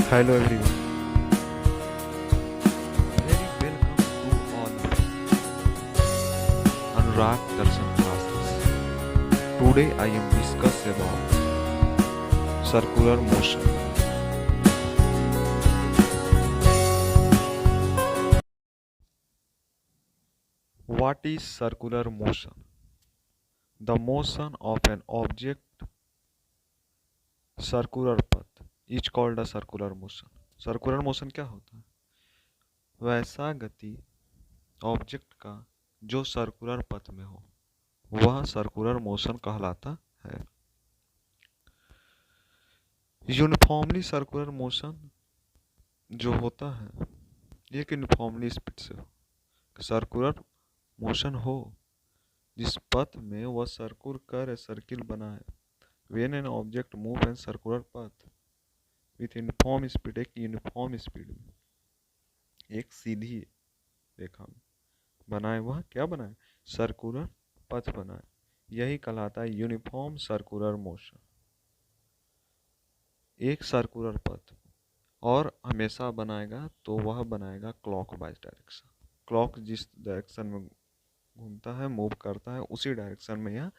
Hello everyone, very welcome to all Anurag Darshan classes. Today I am discuss about circular motion. What is circular motion? The motion of an object circular path is called a circular motion. Circular motion क्या होता है? वैसा गति object का जो circular पथ में हो वह सर्कुलर मोशन कहलाता है। यूनिफॉर्मली सर्कुलर मोशन जो होता है एक यूनिफॉर्मली स्पीड से हो, सर्कुलर मोशन हो जिस पथ में वह सर्कुल कर सर्किल बनाए। When an object move an circular path with uniform speed, एक यूनिफॉर्म स्पीड में एक सीधी रेखा में बनाए, वह क्या बनाए? सर्कुलर पथ बनाए। यही कहलाता है यूनिफॉर्म सर्कुलर मोशन। एक सर्कुलर पथ और हमेशा बनाएगा तो वह बनाएगा क्लॉकवाइज डायरेक्शन। क्लॉक जिस डायरेक्शन में घूमता है, मूव करता है, उसी डायरेक्शन में यह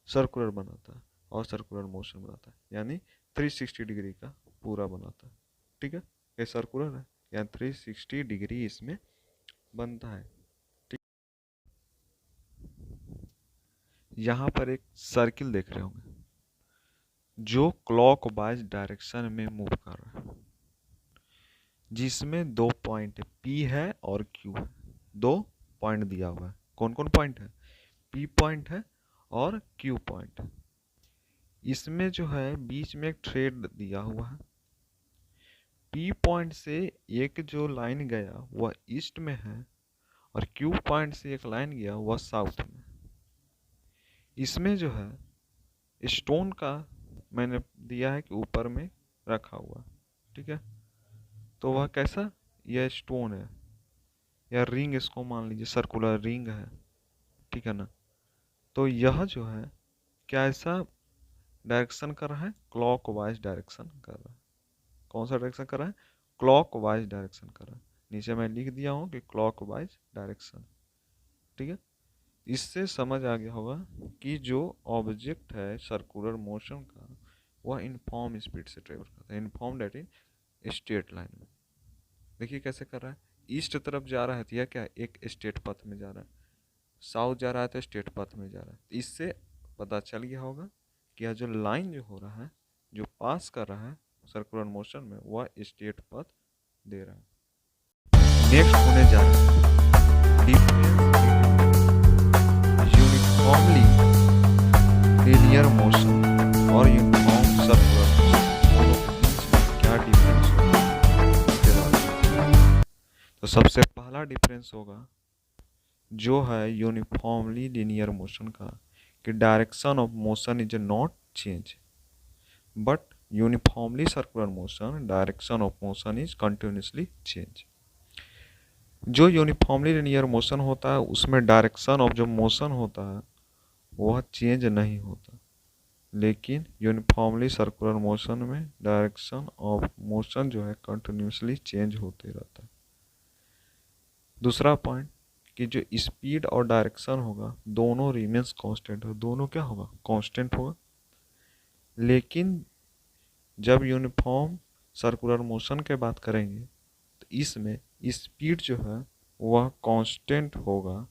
सर्कुलर बनाता है और सर्कुलर मोशन बनाता है, यानी 360 डिग्री का पूरा बनाता है। ठीक है, ये सर्कुलर है या 360 डिग्री इसमें बनता है। ठीक, यहाँ पर एक सर्किल देख रहे होंगे जो क्लॉकवाइज डायरेक्शन में मूव कर रहा है, जिसमें दो पॉइंट P है और Q है। दो पॉइंट दिया हुआ है। कौन कौन पॉइंट है? P पॉइंट है और Q पॉइंट है। इसमें जो है बीच में एक थ्रेड दिया हुआ है। P पॉइंट से एक जो लाइन गया वह ईस्ट में है और Q पॉइंट से एक लाइन गया वह साउथ में। इसमें जो है स्टोन का मैंने दिया है कि ऊपर में रखा हुआ। ठीक है, तो वह कैसा? यह स्टोन है या रिंग, इसको मान लीजिए सर्कुलर रिंग है। ठीक है ना? तो यह जो है क्या ऐसा डायरेक्शन कर रहा है? क्लॉकवाइज डायरेक्शन कर रहा है। कौन सा डायरेक्शन कर रहा है? क्लॉकवाइज डायरेक्शन कर रहा है। नीचे मैं लिख दिया हूँ कि क्लॉकवाइज डायरेक्शन। ठीक है, इससे समझ आ गया होगा कि जो ऑब्जेक्ट है सर्कुलर मोशन का वह इनफॉर्म स्पीड से ट्रेवल करता है। इनफॉर्म डेट इन स्ट्रेट लाइन में। देखिए कैसे कर रहा है। ईस्ट तरफ जा रहा है तो यह क्या? एक स्ट्रेट पथ में जा रहा है। साउथ जा रहा है तो स्ट्रेट पथ में जा रहा है। इससे पता चल गया होगा कि यह जो लाइन जो हो रहा है, जो पास कर रहा है सर्कुलर मोशन में, वह स्ट्रेट पथ दे रहा है। नेक्स्ट होने जा रहा है डिफरेंस यूनिफॉर्मली लीनियर मोशन और यूनिफॉर्म सर्कुलर मोशन। दोनों के बीच में क्या डिफरेंस होगा इसके बारे में। तो सबसे पहला डिफरेंस होगा जो है यूनिफॉर्मली लीनियर मोशन का, कि direction of motion is not change, but uniformly circular motion direction of motion is continuously change. जो यूनिफॉर्मली लीनियर मोशन होता है उसमें डायरेक्शन ऑफ जो मोशन होता है वह चेंज नहीं होता, लेकिन यूनिफॉर्मली सर्कुलर मोशन में डायरेक्शन ऑफ मोशन जो है कंटिन्यूसली चेंज होते रहता है। दूसरा पॉइंट कि जो स्पीड और डायरेक्शन होगा दोनों रिमेन्स कांस्टेंट हो, दोनों क्या होगा? कांस्टेंट होगा। लेकिन जब यूनिफॉर्म सर्कुलर मोशन के बात करेंगे तो इसमें स्पीड जो है वह कांस्टेंट होगा,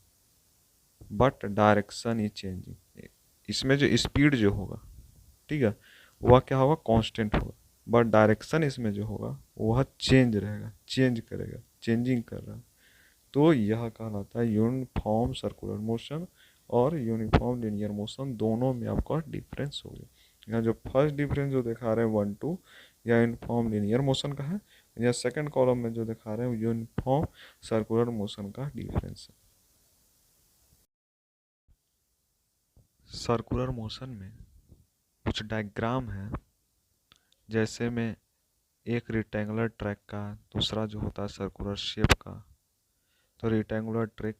बट डायरेक्शन इज चेंजिंग। इसमें जो स्पीड जो होगा, ठीक है, वह क्या होगा? कांस्टेंट होगा, बट डायरेक्शन इसमें जो होगा वह चेंज रहेगा, चेंज करेगा, चेंजिंग कर रहा है। तो यह कहलाता है यूनिफॉर्म सर्कुलर मोशन और यूनिफॉर्म लीनियर मोशन। दोनों में आपका डिफरेंस हो गया। यहाँ जो फर्स्ट डिफरेंस जो दिखा रहे हैं 1 2 या यूनिफॉर्म लीनियर मोशन का है, या सेकंड कॉलम में जो दिखा रहे हैं यूनिफॉर्म सर्कुलर मोशन का डिफरेंस है। सर्कुलर मोशन में कुछ डायग्राम है, जैसे में एक रेक्टेंगुलर ट्रैक का, दूसरा जो होता है सर्कुलर शेप का। तो रेक्टेंगुलर ट्रैक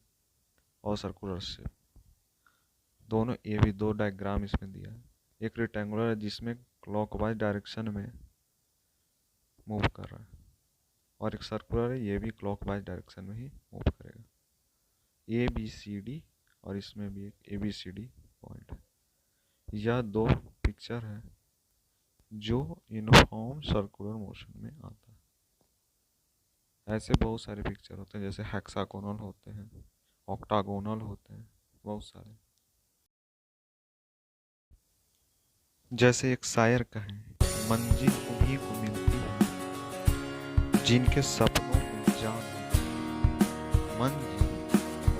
और सर्कुलर शेप दोनों, ये भी दो डायग्राम इसमें दिया है। एक रेक्टेंगुलर है जिसमें क्लॉकवाइज डायरेक्शन में मूव कर रहा है, और एक सर्कुलर है, ये भी क्लॉकवाइज डायरेक्शन में ही मूव करेगा। ABCD, और इसमें भी एक ABCD पॉइंट है। यह दो पिक्चर है जो यूनिफॉर्म सर्कुलर मोशन में आता है। ऐसे बहुत सारे पिक्चर होते हैं, जैसे हेक्सागोनल होते हैं, ऑक्टागोनल होते हैं, बहुत सारे। जैसे एक शायर कहे, मंजिल उन्हीं को मिलती है जिनके सपनों में जान होती है। मंजिल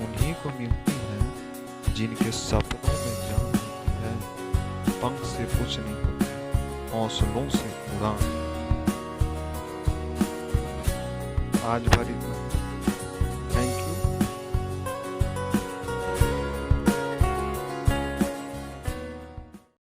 उन्हीं को मिलती है जिनके सपनों में जान होती है। पंख से कुछ नहीं होता, हौसलों से उड़ान। आज भर इतना।